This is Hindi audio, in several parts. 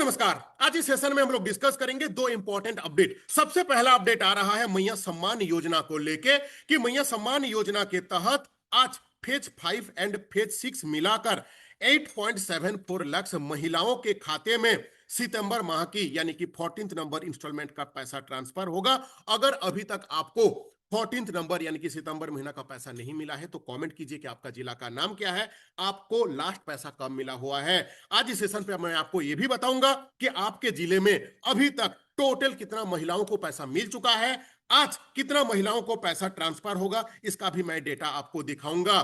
नमस्कार। आज इस सेशन में हम लोग डिस्कस करेंगे दो इंपॉर्टेंट अपडेट। सबसे पहला अपडेट आ रहा है मैया सम्मान योजना को लेके कि मैया सम्मान योजना के तहत आज फेज 5 एंड फेज 6 मिलाकर 8.74 लाख महिलाओं के खाते में सितंबर माह की यानी कि 14 नंबर इंस्टॉलमेंट का पैसा ट्रांसफर होगा। अगर अभी तक आपको 14 नंबर यानी कि सितंबर महीना का पैसा नहीं मिला है तो कमेंट कीजिए कि आपका जिला का नाम क्या है, आपको लास्ट पैसा कब मिला हुआ है। आज इस सेशन पे मैं आपको यह भी बताऊंगा कि आपके जिले में अभी तक टोटल कितना महिलाओं को पैसा मिल चुका है, आज कितना महिलाओं को पैसा ट्रांसफर होगा, इसका भी मैं डेटा आपको दिखाऊंगा।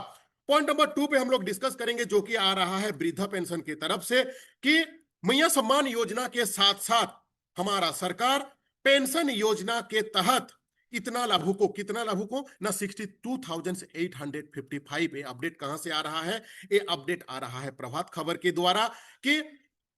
पॉइंट नंबर 2 पे हम लोग डिस्कस करेंगे जो कि आ रहा है वृद्धा पेंशन की तरफ से कि मैया सम्मान योजना के साथ साथ हमारा सरकार पेंशन योजना के तहत इतना लाभुकों कितना लाभुकों ना 62,855। ये अपडेट कहां से आ रहा है? ये अपडेट आ रहा है प्रभात खबर के द्वारा कि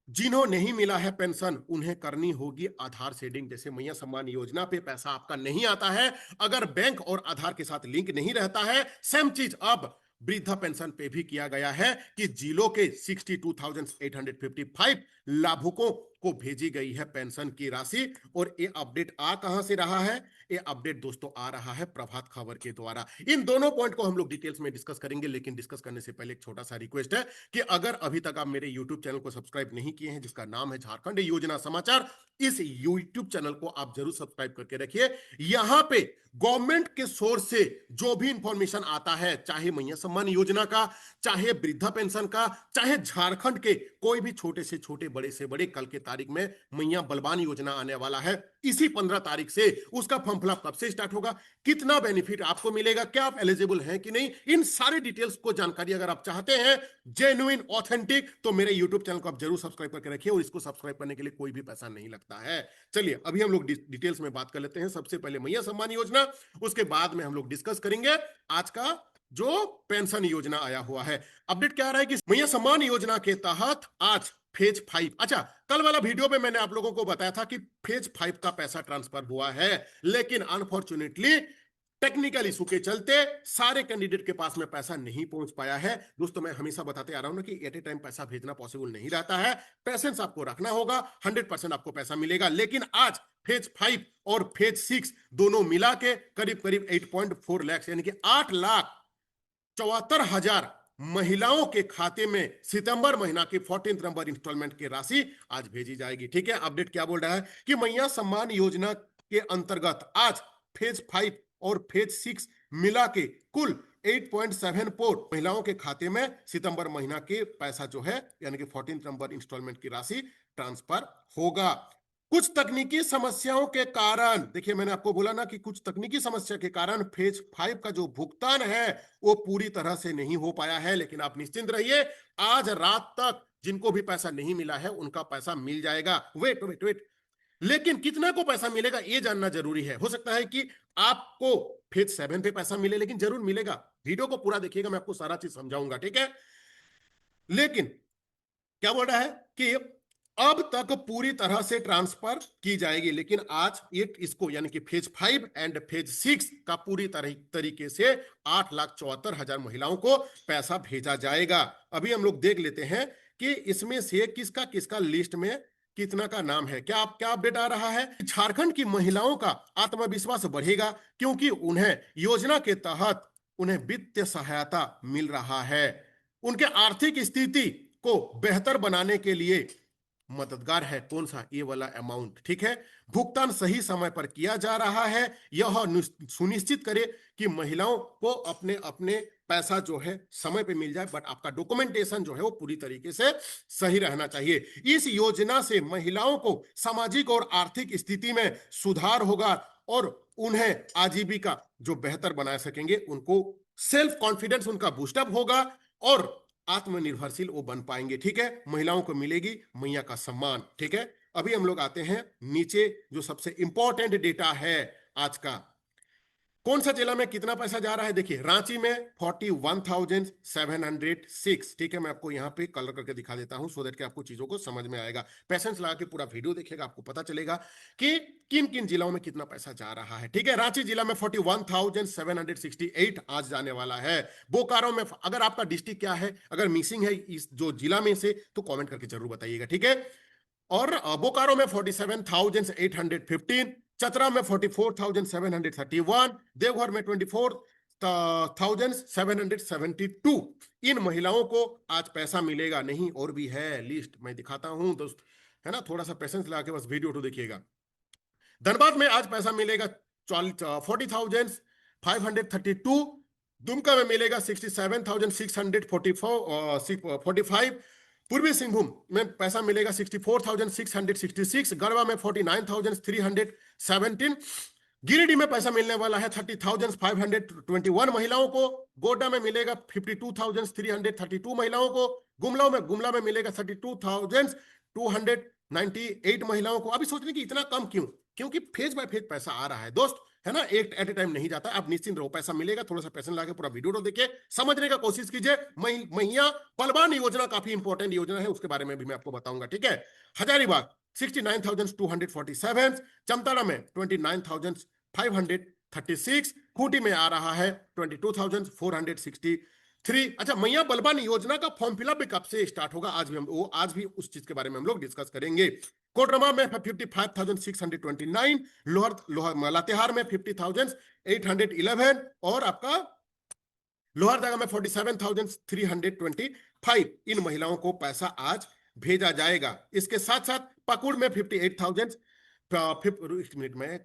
जिन्हों नहीं मिला है पेंशन उन्हें करनी होगी आधार शेडिंग। जैसे मैया सम्मान योजना पे पैसा आपका नहीं आता है, अगर बैंक और आधार के साथ लिंक नहीं रहता है, सेम चीज अब वृद्धा पेंशन पे भी किया गया है कि जिलों के 62,855 लाभुकों को भेजी गई है पेंशन की राशि। और ये अपडेट आ कहां से रहा है? ये अपडेट दोस्तों आ रहा है प्रभात खबर के द्वारा। इन दोनों पॉइंट को हम लोग डिटेल्स में डिस्कस करेंगे, लेकिन डिस्कस करने से पहले एक छोटा सा रिक्वेस्ट है कि अगर अभी तक आप मेरे यूट्यूब चैनल को सब्सक्राइब नहीं किए हैं जिसका नाम है झारखंड योजना समाचार, इस यूट्यूब चैनल को आप जरूर सब्सक्राइब करके रखिए। यहां पे गवर्नमेंट के सोर्स से जो भी इंफॉर्मेशन आता है, चाहे मैया सम्मान योजना का, चाहे वृद्धा पेंशन का, चाहे झारखंड के कोई भी छोटे से छोटे बड़े से बड़े, कल के तारीख में मैया बलवान योजना आने वाला है, इसी 15 तारीख से उसका फॉर्म फिलअप कब से स्टार्ट होगा, कितना बेनिफिट आपको मिलेगा, क्या आप एलिजिबल हैं कि नहीं, इन सारे डिटेल्स को जानकारी अगर आप चाहते हैं जेन्युइन ऑथेंटिक, तो मेरे यूट्यूब चैनल को आप जरूर सब्सक्राइब करके रखिए और इसको सब्सक्राइब करने के लिए कोई भी पैसा नहीं लगता है। चलिए अभी हम लोग डिटेल्स में बात कर लेते हैं। सबसे पहले मैया सम्मान योजना, उसके बाद में हम लोग डिस्कस करेंगे आज का जो पेंशन योजना आया हुआ है। अपडेट क्या आ रहा है कि मैया सम्मान योजना के तहत आज फेज 5, अच्छा कल वाला वीडियो में मैंने आप लोगों को बताया था कि फेज 5 का पैसा ट्रांसफर हुआ है, लेकिन अनफॉर्चुनेटली टेक्निकल इशू के चलते सारे कैंडिडेट के पास में पैसा नहीं पहुंच पाया है। दोस्तों मैं हमेशा बताते आ रहा हूं ना कि एट ए टाइम पैसा भेजना पॉसिबल नहीं रहता है, पेशेंस आपको रखना होगा, 100% आपको पैसा मिलेगा। लेकिन आज फेज 5 और फेज 6 दोनों मिला के करीब करीब 8.4 लाख यानी कि 8,74,000 महिलाओं के खाते में सितंबर महीना की 14 नंबर इंस्टॉलमेंट की राशि आज भेजी जाएगी। ठीक है, अपडेट क्या बोल रहा है कि मैया सम्मान योजना के अंतर्गत आज फेज 5 और फेज 6 मिला के कुल 8.74 महिलाओं के खाते में सितंबर महीना के पैसा जो है यानी कि 14 नंबर इंस्टॉलमेंट की राशि ट्रांसफर होगा। कुछ तकनीकी समस्याओं के कारण, देखिए मैंने आपको बोला ना कि कुछ तकनीकी समस्या के कारण फेज 5 का जो भुगतान है वो पूरी तरह से नहीं हो पाया है, लेकिन आप निश्चिंत रहिए, आज रात तक जिनको भी पैसा नहीं मिला है उनका पैसा मिल जाएगा। वेट वेट वेट, लेकिन कितना को पैसा मिलेगा ये जानना जरूरी है। हो सकता है कि आपको फेज 7 पे पैसा मिले, लेकिन जरूर मिलेगा। वीडियो को पूरा देखिएगा, मैं आपको सारा चीज समझाऊंगा, ठीक है। लेकिन क्या बोल रहा है कि अब तक पूरी तरह से ट्रांसफर की जाएगी, लेकिन आज एक इसको यानी कि फेज 5 एंड फेज 6 का पूरी तरीके से 8,74,000 महिलाओं को पैसा भेजा जाएगा। अभी हम लोग देख लेते हैं कि इसमें से किसका किसका लिस्ट में कितना का नाम है। क्या अपडेट आ रहा है? झारखंड की महिलाओं का आत्मविश्वास बढ़ेगा क्योंकि उन्हें योजना के तहत उन्हें वित्तीय सहायता मिल रहा है। उनके आर्थिक स्थिति को बेहतर बनाने के लिए मददगार है। कौन सा? ये वाला अमाउंट, ठीक है। भुगतान सही समय पर किया जा रहा है, यह सुनिश्चित करे कि महिलाओं को अपने अपने पैसा जो है समय पे मिल जाए, बट आपका डॉक्यूमेंटेशन जो है वो पूरी तरीके से सही रहना चाहिए। इस योजना से महिलाओं को सामाजिक और आर्थिक स्थिति में सुधार होगा और उन्हें आजीविका जो बेहतर बना सकेंगे, उनको सेल्फ कॉन्फिडेंस उनका बूस्टअप होगा और आत्मनिर्भरशील वो बन पाएंगे। ठीक है, महिलाओं को मिलेगी मैया का सम्मान। ठीक है, अभी हम लोग आते हैं नीचे जो सबसे इंपॉर्टेंट डेटा है आज का। कौन सा जिला में कितना पैसा जा रहा है? देखिए रांची में 41,706। ठीक है, मैं आपको यहां पे कलर करके दिखा देता हूं सो दैट कि आपको चीजों को समझ में आएगा। पेशेंस लगा के पूरा वीडियो देखिएगा, आपको पता चलेगा कि किन किन जिलों में कितना पैसा जा रहा है। ठीक है, रांची जिला में 41,768 आज जाने वाला है। बोकारो में, अगर आपका डिस्ट्रिक्ट क्या है, अगर मिसिंग है इस जो जिला में से, तो कॉमेंट करके जरूर बताइएगा। ठीक है, और बोकारो में 47,815, चतरा में 44,731, देवघर में 24,772। इन महिलाओं को आज पैसा मिलेगा नहीं, और भी है लिस्ट, मैं दिखाता हूं दोस्त, है ना, थोड़ा सा पेशेंस लगा के बस वीडियो तो देखिएगा। धनबाद में आज पैसा मिलेगा 40,532, दुमका में मिलेगा 67,645, पूर्वी सिंहभूम में पैसा मिलेगा 64,666, गढ़वा में 49,317, गिरिडीह में पैसा मिलने वाला है 30,521 महिलाओं को, गोड्डा में मिलेगा 52,332 महिलाओं को, गुमला में मिलेगा 32,298 महिलाओं को। अभी सोचने की इतना कम क्यों? क्योंकि फेज बाय फेज पैसा आ रहा है दोस्त, है ना, एक एट ए टाइम नहीं जाता। आप निश्चिंत रहो, पैसा मिलेगा। थोड़ा सा पैसा लगा के पूरा वीडियो देखिए, समझने का कोशिश कीजिए। मैया बलवान योजना काफी इंपॉर्टेंट योजना है, उसके बारे में भी मैं आपको बताऊंगा, ठीक है। हजारीबाग 69,247, चमतारा में 29,536, खूंटी में आ रहा है 22,463। अच्छा, मैया बलवान योजना का फॉर्म फिलअप भी कब से स्टार्ट होगा, आज भी उस चीज के बारे में हम लोग डिस्कस करेंगे। कोडरमा में 55,629, लोहर लातेहार में 50,811, और आपका लोहरदगा में 47,325। इन महिलाओं को पैसा आज भेजा जाएगा। इसके साथ साथ पाकुड़ में 58,000, एक मिनट में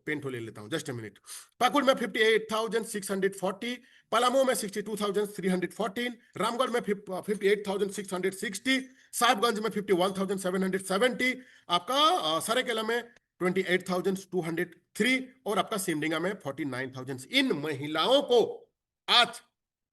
पेन ले लेता हूं, जस्ट ए मिनट। पाकुड़ में 58,640, पलामू में 62,314, रामगढ़ में 58,660, साहिबगंज में 51,770, आपका सरायकेला में 28,203, और आपका सिमडेगा में 49,000। इन महिलाओं को आज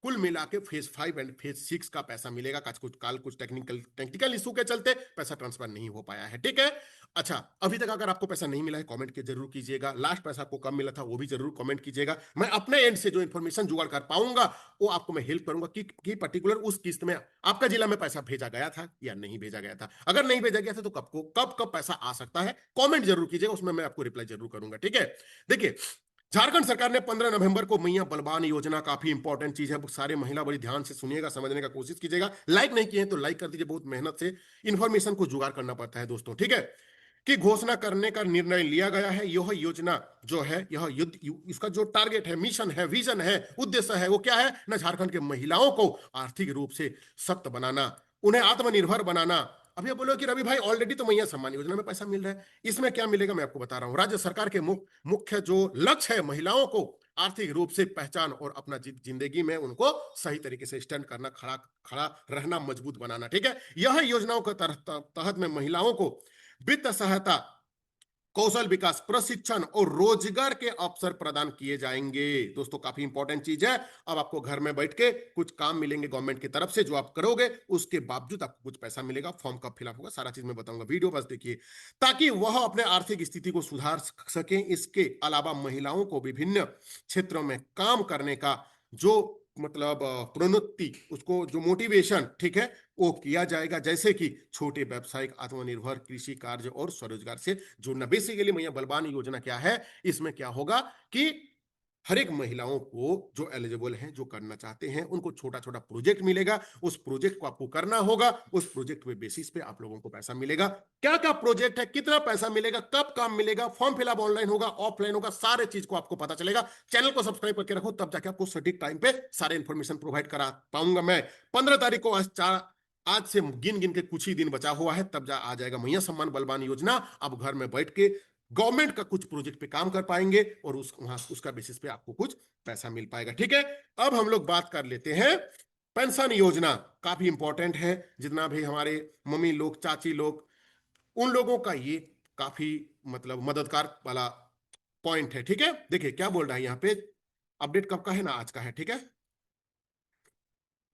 कुल मिला के फेज 5 एंड फेज 6 का पैसा मिलेगा। कुछ टेक्निकल इशू के चलते पैसा ट्रांसफर नहीं हो पाया है, ठीक है। अच्छा, अभी तक अगर आपको पैसा नहीं मिला है, कमेंट के जरूर कीजिएगा। लास्ट पैसा आपको कब मिला था वो भी जरूर कमेंट कीजिएगा। मैं अपने एंड से जो इन्फॉर्मेशन जुगाड़ कर पाऊंगा वो आपको मैं हेल्प करूंगा कि पर्टिकुलर उस किस्त में आपका जिला में पैसा भेजा गया था या नहीं भेजा गया था। अगर नहीं भेजा गया था तो कब पैसा आ सकता है, कॉमेंट जरूर कीजिएगा, उसमें मैं आपको रिप्लाई जरूर करूंगा, ठीक है। देखिए, झारखंड सरकार ने 15 नवंबर को मैया बलवान योजना, काफी इंपॉर्टेंट चीज है, सारे महिला बड़ी ध्यान से सुनिएगा, समझने का कोशिश कीजिएगा। लाइक नहीं किए तो लाइक कर दीजिए, बहुत मेहनत से इंफॉर्मेशन को जुगाड़ करना पड़ता है दोस्तों, ठीक है। कि घोषणा करने का निर्णय लिया गया है। यह योजना जो है, यह युद्ध, इसका जो टारगेट है, मिशन है, विजन है, उद्देश्य है, वो क्या है ना, झारखंड के महिलाओं को आर्थिक रूप से सशक्त बनाना, उन्हें आत्मनिर्भर बनाना। अब ये बोलो कि रवि भाई ऑलरेडी तो मैया सम्मान योजना में पैसा मिल रहा है, इसमें क्या मिलेगा, मैं आपको बता रहा हूं। राज्य सरकार के मुख्य जो लक्ष्य है, महिलाओं को आर्थिक रूप से पहचान और अपना जिंदगी में उनको सही तरीके से स्टैंड करना, खड़ा रहना, मजबूत बनाना, ठीक है। यह योजनाओं के तहत में महिलाओं को वित्त सहायता, कौशल विकास, प्रशिक्षण और रोजगार के अवसर प्रदान किए जाएंगे। दोस्तों, काफी इंपॉर्टेंट चीज है। अब आपको घर में बैठ के कुछ काम मिलेंगे गवर्नमेंट की तरफ से, जो आप करोगे उसके बावजूद आपको कुछ पैसा मिलेगा। फॉर्म कब फिलअप होगा, सारा चीज मैं बताऊंगा, वीडियो बस देखिए, ताकि वह अपने आर्थिक स्थिति को सुधार सके। इसके अलावा महिलाओं को विभिन्न क्षेत्रों में काम करने का जो मतलब प्रोन्नति, उसको जो मोटिवेशन, ठीक है, वो किया जाएगा। जैसे कि छोटे व्यवसायिक, आत्मनिर्भर, कृषि कार्य और स्वरोजगार से जुड़ना। बेसिकली मैया बलवान योजना क्या है, इसमें क्या होगा कि हर एक महिलाओं को जो एलिजिबल हैं, जो करना चाहते हैं, उनको छोटा छोटा प्रोजेक्ट मिलेगा। उस प्रोजेक्ट को आपको करना होगा, उस प्रोजेक्ट पे बेसिस पे आप लोगों को पैसा मिलेगा। क्या क्या प्रोजेक्ट है, कितना पैसा मिलेगा, कब काम मिलेगा, फॉर्म फिलअप ऑनलाइन होगा, ऑफलाइन होगा, सारे चीज को आपको पता चलेगा। चैनल को सब्सक्राइब करके रखो, तब जाके आपको सटीक टाइम पे सारे इंफॉर्मेशन प्रोवाइड करा पाऊंगा। मैं 15 तारीख को आज से गिन गिन के कुछ ही दिन बचा हुआ है, तब आ जाएगा मैया सम्मान बलवान योजना। अब घर में बैठ के गवर्नमेंट का कुछ प्रोजेक्ट पे काम कर पाएंगे और उसका बेसिस पे आपको कुछ पैसा मिल पाएगा, ठीक है। अब हम लोग बात कर लेते हैं पेंशन योजना, काफी इंपॉर्टेंट है। जितना भी हमारे मम्मी लोग, चाची लोग, उन लोगों का ये काफी मतलब मददगार वाला पॉइंट है, ठीक है। देखिए क्या बोल रहा है यहाँ पे, अपडेट कब का है ना, आज का है, ठीक है।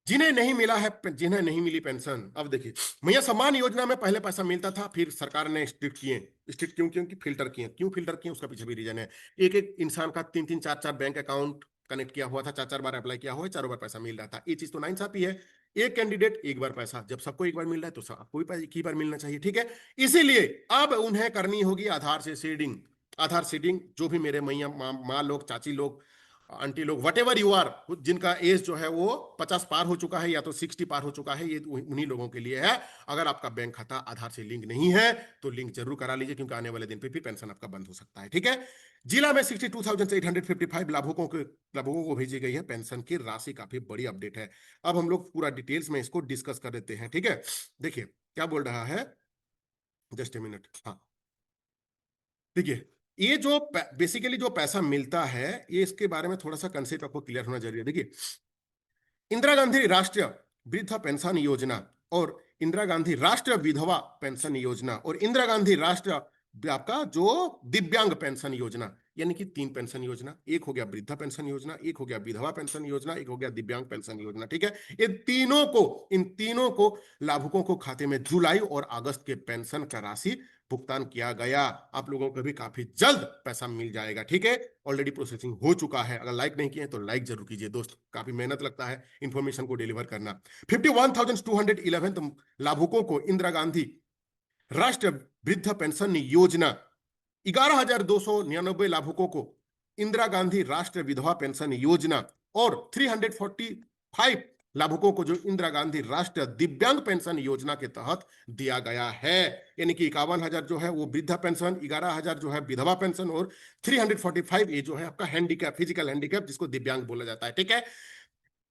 जिन्हें नहीं मिला है, जिन्हें नहीं मिली पेंशन, अब देखिए, मैया सम्मान योजना में पहले पैसा मिलता था, फिर सरकार ने स्ट्रिक्ट किए। स्ट्रिक्ट क्यों? क्योंकि क्यों फिल्टर किए, उसका पीछे भी रीजन है। एक एक इंसान का 3-3, 4-4 बैंक अकाउंट कनेक्ट किया हुआ था, 4-4 बार अप्लाई किया हुआ है, चारों बार पैसा मिल रहा था। ये चीज तो नाइंसाफी है। एक कैंडिडेट एक बार पैसा, जब सबको एक बार मिल रहा है तो सबको भी एक ही बार मिलना चाहिए, ठीक है। इसीलिए अब उन्हें करनी होगी आधार से सीडिंग। आधार सीडिंग, जो भी मेरे मैया माँ लोग, चाची लोग आंटी लोग, वट एवर यू आर, जिनका एज जो है वो 50 पार हो चुका है या तो 60 पार हो चुका है, ये उन्हीं लोगों के लिए है। अगर आपका बैंक खाता आधार से लिंक नहीं है तो लिंक जरूर करा लीजिए, क्योंकि आने वाले दिन पे भी पेंशन आपका बंद हो सकता है। ठीक है। जिला में 62,855 लाभुकों को भेजी गई है पेंशन की राशि। काफी बड़ी अपडेट है। अब हम लोग पूरा डिटेल्स में इसको डिस्कस कर देते हैं। ठीक है। देखिए क्या बोल रहा है, जस्ट ए मिनट। हाँ, देखिए, ये जो बेसिकली जो पैसा मिलता है, ये इसके बारे में थोड़ा सा कंसेप्ट आपको क्लियर होना जरूरी है। देखिए, इंदिरा गांधी राष्ट्रीय वृद्धा पेंशन योजना और इंदिरा गांधी राष्ट्रीय विधवा पेंशन योजना और इंदिरा गांधी राष्ट्रीय आपका जो दिव्यांग पेंशन योजना, यानी कि 3 पेंशन योजना। एक हो गया वृद्धा पेंशन योजना, एक हो गया विधवा पेंशन योजना, एक हो गया दिव्यांग पेंशन योजना। ठीक है। इन तीनों को लाभुकों को खाते में जुलाई और अगस्त के पेंशन का राशि भुगतान किया गया। आप लोगों को भी काफी जल्द पैसा मिल जाएगा। ठीक है। ऑलरेडी प्रोसेसिंग हो चुका है। अगर लाइक नहीं किए तो लाइक जरूर कीजिए दोस्त, काफी मेहनत लगता है इंफॉर्मेशन को डिलीवर करना। 51,211 लाभुकों को इंदिरा गांधी राष्ट्रीय वृद्ध पेंशन योजना, 11,299 लाभुकों को इंदिरा गांधी राष्ट्रीय विधवा पेंशन योजना और 345 लाभुकों को जो इंदिरा गांधी राष्ट्रीय दिव्यांग पेंशन योजना के तहत दिया गया है। यानी कि 51,000 जो है वो वृद्धा पेंशन, 11,000 जो है विधवा पेंशन और 345 ये जो है आपका हैंडीकैप, फिजिकल हैंडीकैप, जिसको दिव्यांग बोला जाता है। ठीक है।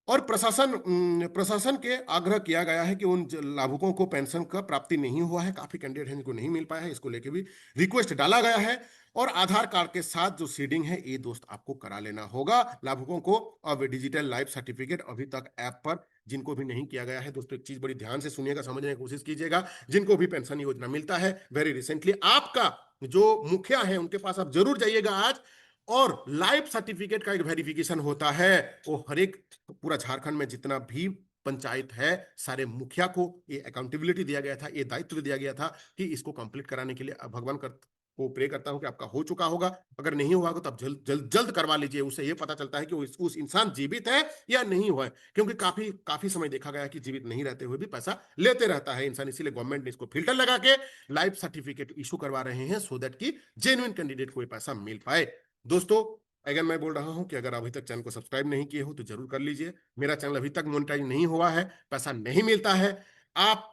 और प्रशासन के आग्रह किया गया है कि उन लाभुकों को पेंशन का प्राप्ति नहीं हुआ है, काफी कैंडिडेट हैं जिनको नहीं मिल पाया है, इसको लेके भी रिक्वेस्ट डाला गया है। और आधार कार्ड के साथ जो सीडिंग है ये दोस्त आपको करा लेना होगा। लाभुकों को अब डिजिटल लाइफ सर्टिफिकेट अभी तक ऐप पर जिनको भी नहीं किया गया है, दोस्तों एक चीज बड़ी ध्यान से सुनिएगा, समझने की कोशिश कीजिएगा। जिनको भी पेंशन योजना मिलता है वेरी रिसेंटली, आपका जो मुखिया है उनके पास आप जरूर जाइएगा आज। और लाइफ सर्टिफिकेट का एक वेरिफिकेशन होता है, वो हर एक पूरा झारखंड में जितना भी पंचायत है, सारे मुखिया को ये अकाउंटेबिलिटी दिया गया था, ये दायित्व दिया गया था कि इसको कंप्लीट कराने के लिए भगवान को प्रे करता हूं कि आपका हो चुका होगा। अगर नहीं हुआ तो आप जल्द जल्द जल्द करवा लीजिए। उससे ये पता चलता है कि उस इंसान जीवित है या नहीं हुआ है, क्योंकि काफी काफी समय देखा गया कि जीवित नहीं रहते हुए भी पैसा लेते रहता है इंसान। इसीलिए गवर्नमेंट ने इसको फिल्टर लगा के लाइफ सर्टिफिकेट इशू करवा रहे हैं, सो दैट कि जेन्युइन कैंडिडेट को पैसा मिल पाए। दोस्तों, अगर मैं बोल रहा हूं कि अगर अभी तक चैनल को सब्सक्राइब नहीं किए हो तो जरूर कर लीजिए। मेरा चैनल अभी तक मोनेटाइज नहीं हुआ है, पैसा नहीं मिलता है। आप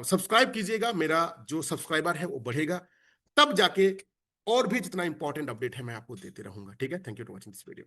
सब्सक्राइब कीजिएगा, मेरा जो सब्सक्राइबर है वो बढ़ेगा, तब जाके और भी जितना इंपॉर्टेंट अपडेट है मैं आपको देते रहूंगा। ठीक है। Thank you for watching this video.